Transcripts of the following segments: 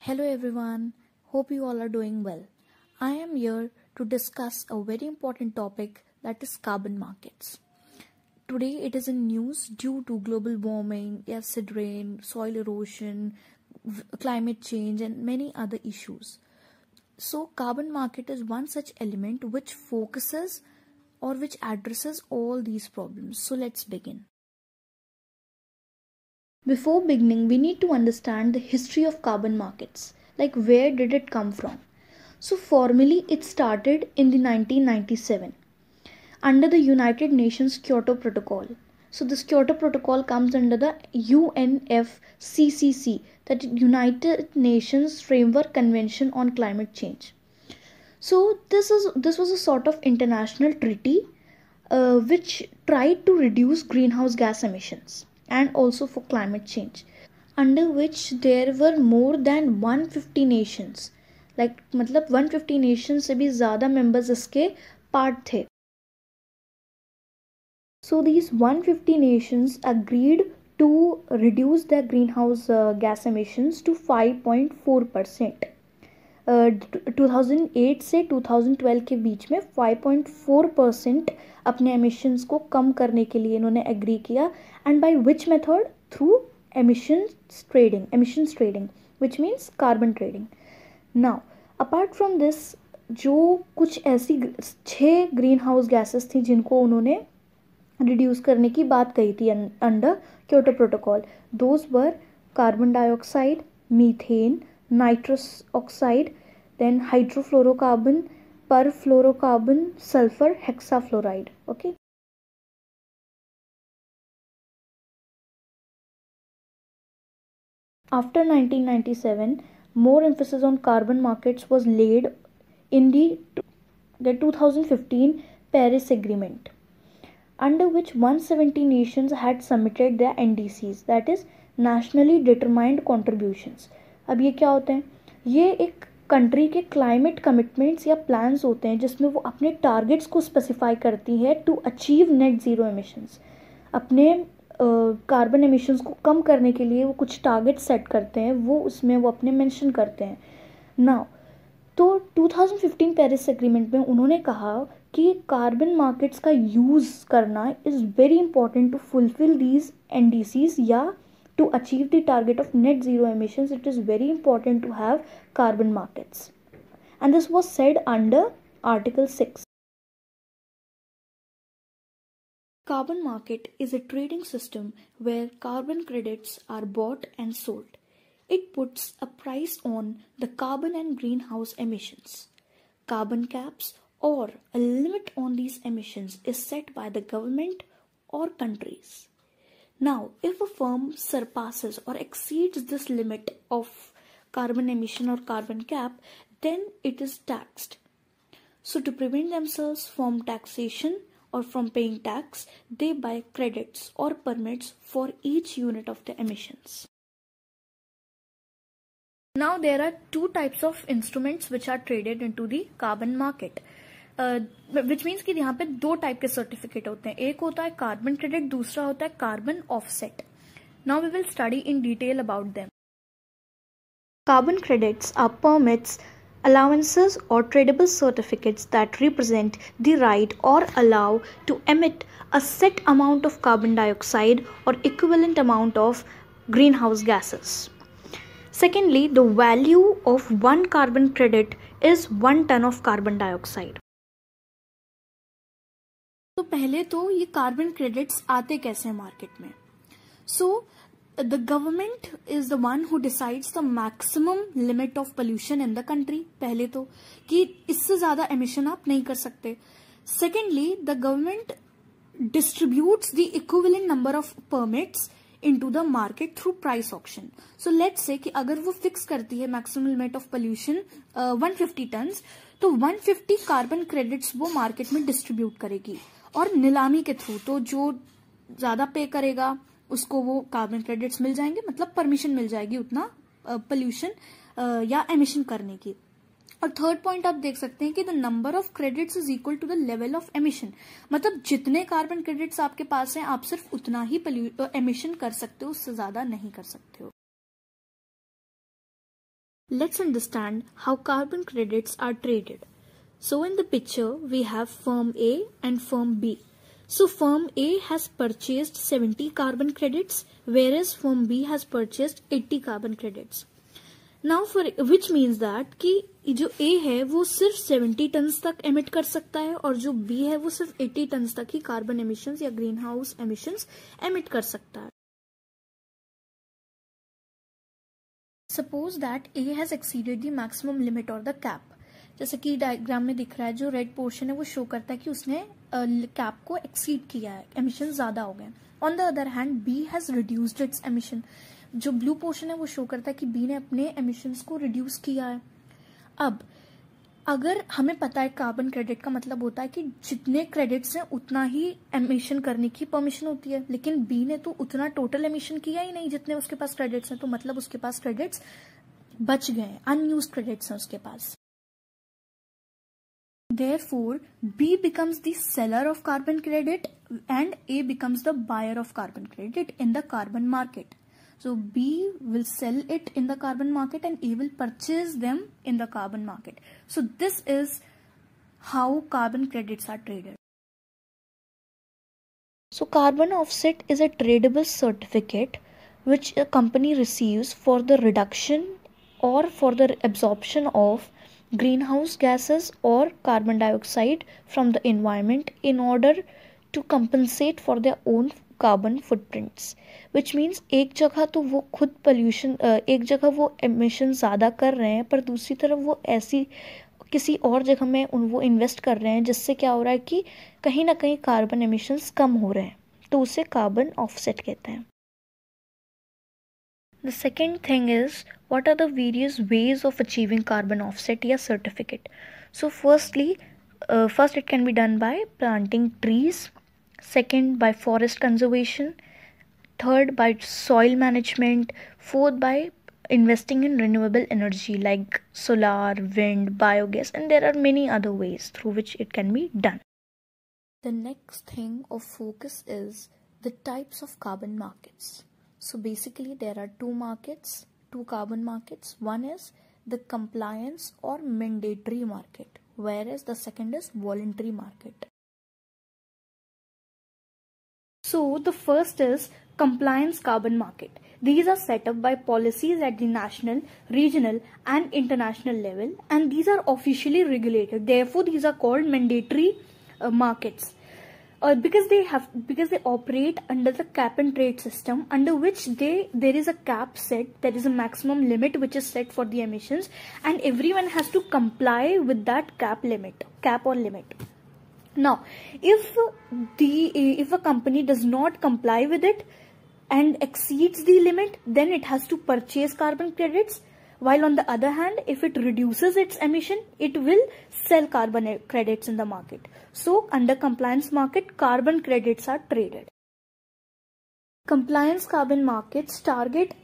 Hello everyone, hope you all are doing well. I am here to discuss a very important topic, that is carbon markets. Today it is in news due to global warming, acid rain, soil erosion, climate change and many other issues. So carbon market is one such element which focuses or which addresses all these problems. So let's begin. Before beginning, we need to understand the history of carbon markets, like where did it come from. So formally it started in the 1997 under the United Nations Kyoto Protocol. So this Kyoto Protocol comes under the UNFCCC, that United Nations Framework Convention on Climate Change. So this was a sort of international treaty which tried to reduce greenhouse gas emissions and also for climate change, under which there were more than 150 nations, like मतलब 150 nations से भी ज़्यादा members इसके part थे. So these 150 nations agreed to reduce their greenhouse gas emissions to 5.4%. 2008 से 2012 के बीच में 5.4% अपने एमिशंस को कम करने के लिए इन्होंने एग्री किया. And by which method? Through emissions trading which means carbon trading. Now apart from this, जो कुछ ऐसी 6 ग्रीन हाउस गैसेस थी जिनको उन्होंने रिड्यूस करने की बात कही थी under Kyoto protocol. Those were carbon dioxide, methane, nitrous oxide, then hydrofluorocarbon, perfluorocarbon, sulfur hexafluoride. Okay. After 1997, more emphasis on carbon markets was laid in the 2015 Paris Agreement, under which 170 nations had submitted their NDCs, that is nationally determined contributions. अब ये क्या होते हैं? ये एक country के climate commitments या plans होते हैं जिसमें वो अपने टारगेट्स को स्पेसिफाई करती है to achieve net zero emissions. अपने कार्बन एमिशंस को कम करने के लिए वो कुछ टारगेट सेट करते हैं, वो उसमें वो अपने मेंशन करते हैं. नाउ तो 2015 पेरिस एग्रीमेंट में उन्होंने कहा कि कार्बन मार्केट्स का यूज़ करना is very important to fulfil these NDCs, या to achieve the target of net zero emissions. It is very important to have carbon markets, and this was said under Article 6. Carbon market is a trading system where carbon credits are bought and sold. It puts a price on the carbon and greenhouse emissions. Carbon caps or a limit on these emissions is set by the government or countries. Now, if a firm surpasses or exceeds this limit of carbon emission or carbon cap, then it is taxed. So to prevent themselves from taxation or from paying tax, they buy credits or permits for each unit of the emissions. Now there are two types of instruments which are traded into the carbon market. Which means कि यहाँ पे 2 type के certificate होते हैं. एक होता है carbon credit, दूसरा होता है carbon offset. Now we will study in detail about them. Carbon credits are permits, allowances or tradable certificates that represent the right or allow to emit a set amount of carbon dioxide or equivalent amount of greenhouse gases. Secondly, the value of one carbon credit is 1 ton of carbon dioxide. तो पहले तो ये carbon credits आते कैसे हैं market में? So the government is the one who decides the maximum limit of pollution in the country. पहले तो कि इससे ज्यादा एमिशन आप नहीं कर सकते. Secondly, the government distributes the equivalent number of permits into the market through price auction. So let's say कि अगर वो फिक्स करती है maximum limit of pollution 150 tons, तो 150 कार्बन क्रेडिट्स वो मार्केट में डिस्ट्रीब्यूट करेगी और नीलामी के थ्रू. तो जो ज्यादा पे करेगा उसको वो कार्बन क्रेडिट्स मिल जाएंगे, मतलब परमिशन मिल जाएगी उतना पोल्यूशन या एमिशन करने की. और थर्ड पॉइंट आप देख सकते हैं कि the number of credits is equal to the level of emission. मतलब जितने कार्बन क्रेडिट्स आपके पास हैं आप सिर्फ उतना ही एमिशन कर सकते हो, उससे ज्यादा नहीं कर सकते हो. Let's understand how carbon credits are traded. So in the picture we have firm A and firm B. So firm A has purchased 70 carbon credits whereas firm B has purchased 80 carbon credits. Now for which means that कि जो A है वो सिर्फ 70 turns तक emit कर सकता है और जो B है वो सिर्फ 80 टन्स तक ही कार्बन एमिशंस या ग्रीन हाउस एमिशंस एमिट कर सकता है. Suppose that A has exceeded the maximum limit or the cap. जैसे कि डायग्राम में दिख रहा है, जो रेड पोर्शन है वो शो करता है कि उसने कैप को एक्सीड किया है, एमिशन ज्यादा हो गए. On the other hand B has reduced its emission. जो ब्लू पोर्शन है वो शो करता है कि बी ने अपने एमिशंस को रिड्यूस किया है. अब अगर हमें पता है कार्बन क्रेडिट का मतलब होता है कि जितने क्रेडिट्स हैं उतना ही एमिशन करने की परमिशन होती है, लेकिन बी ने तो उतना टोटल एमिशन किया ही नहीं जितने उसके पास क्रेडिट्स हैं, तो मतलब उसके पास क्रेडिट्स बच गए, अनयूज्ड क्रेडिट्स हैं उसके पास. Therefore, B becomes the seller of carbon credit and A becomes the buyer of carbon credit in the carbon market. So B will sell it in the carbon market and A will purchase them in the carbon market. So this is how carbon credits are traded. So carbon offset is a tradable certificate which a company receives for the reduction or for the absorption of greenhouse gases or carbon dioxide from the environment in order to compensate for their own carbon footprints. Which means एक जगह तो वो खुद pollution, एक जगह वो emission ज़्यादा कर रहे हैं पर दूसरी तरफ वो ऐसी किसी और जगह में वो इन्वेस्ट कर रहे हैं जिससे क्या हो रहा है कि कहीं ना कहीं कार्बन एमिशंस कम हो रहे हैं, तो उसे कार्बन ऑफसेट कहते हैं. The second thing is, what are the various ways of achieving carbon offset या certificate? So first it can be done by planting trees, second by forest conservation, third by soil management, fourth by investing in renewable energy like solar, wind, biogas, and there are many other ways through which it can be done. The next thing of focus is the types of carbon markets. So basically there are two carbon markets. One is the compliance or mandatory market, whereas the second is voluntary market. So the first is compliance carbon market. These are set up by policies at the national, regional and international level, and these are officially regulated. Therefore these are called mandatory markets. Because they operate under the cap and trade system, under which there is a cap set, there is a maximum limit which is set for the emissions, and everyone has to comply with that cap or limit. Now, if a company does not comply with it and exceeds the limit, then it has to purchase carbon credits. While on the other hand, if it reduces its emission, it will sell carbon credits in the market. So under compliance market, carbon credits are traded. Compliance carbon markets target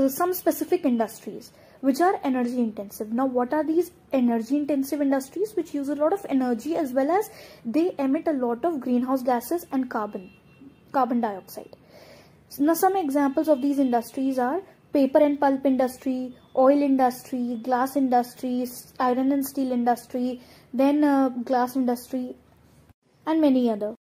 some specific industries which are energy intensive. Now what are these energy intensive industries? Which use a lot of energy as well as they emit a lot of greenhouse gases and carbon dioxide. Now some examples of these industries are paper and pulp industry, oil industry, glass industry, iron and steel industry, then glass industry and many other.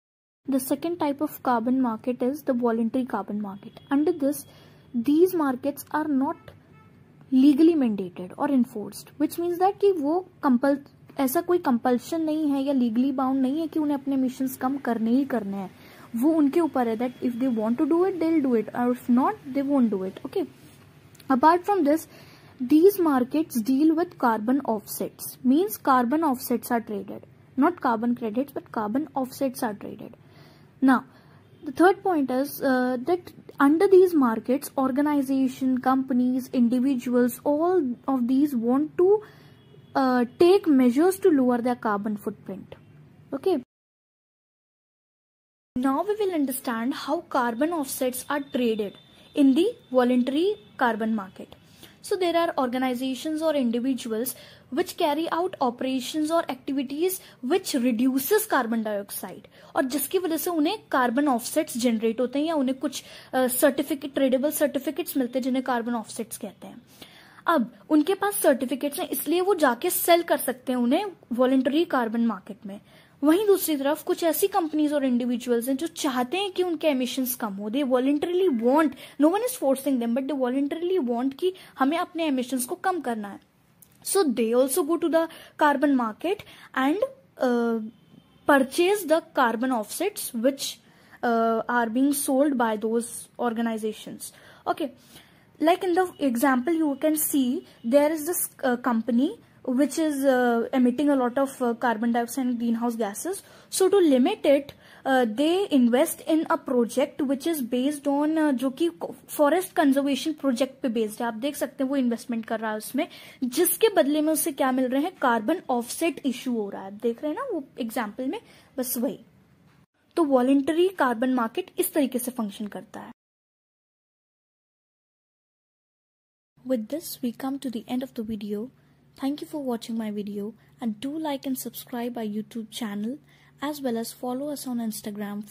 The second type of carbon market is the voluntary carbon market. Under this, these markets are not legally mandated or enforced, which means that कि वो ऐसा कोई compulsion नहीं है या legally bound नहीं है कि उन्हें अपने emissions कम करने ही करने हैं. वो उनके ऊपर है that if they want to do it, they'll do it, or if not, they won't do it. Okay. Apart from this, these markets deal with carbon offsets. Means carbon offsets are traded. Not carbon credits, but carbon offsets are traded. Now, the third point is that under these markets, organization, companies, individuals, all of these want to take measures to lower their carbon footprint. Okay. Now we will understand how carbon offsets are traded in the voluntary carbon market. So there are organizations or individuals which carry out operations or activities which reduces carbon dioxide और जिसकी वजह से उन्हें carbon offsets generate होते हैं या उन्हें कुछ certificate, tradable certificates मिलते हैं जिन्हें carbon offsets कहते हैं. अब उनके पास सर्टिफिकेट्स हैं, इसलिए वो जाके सेल कर सकते हैं उन्हें वॉलंटरी कार्बन मार्केट में। वहीं दूसरी तरफ कुछ ऐसी कंपनीज और इंडिविजुअल्स हैं जो चाहते हैं कि उनके एमिशंस कम हो, they voluntarily want, no one is forcing them, but they voluntarily want कि हमें अपने एमिशंस को कम करना है। So they also go to the carbon market and purchase the carbon offsets which are being sold by those organizations. Okay, like in the example you can see there is this company which is emitting a lot of carbon dioxide and greenhouse gases. So to limit it, they invest in a project which is based on जो कि forest conservation project पे based है। आप देख सकते हैं वो investment कर रहा है उसमें, जिसके बदले में उसे क्या मिल रहे हैं, कार्बन ऑफसेट इशू हो रहा है। देख रहे हैं ना वो एग्जाम्पल में, बस वही। तो वॉलंटरी कार्बन मार्केट इस तरीके से फंक्शन करता है। With this, we come to the end of the video. Thank you for watching my video, and do like and subscribe our YouTube channel as well as follow us on Instagram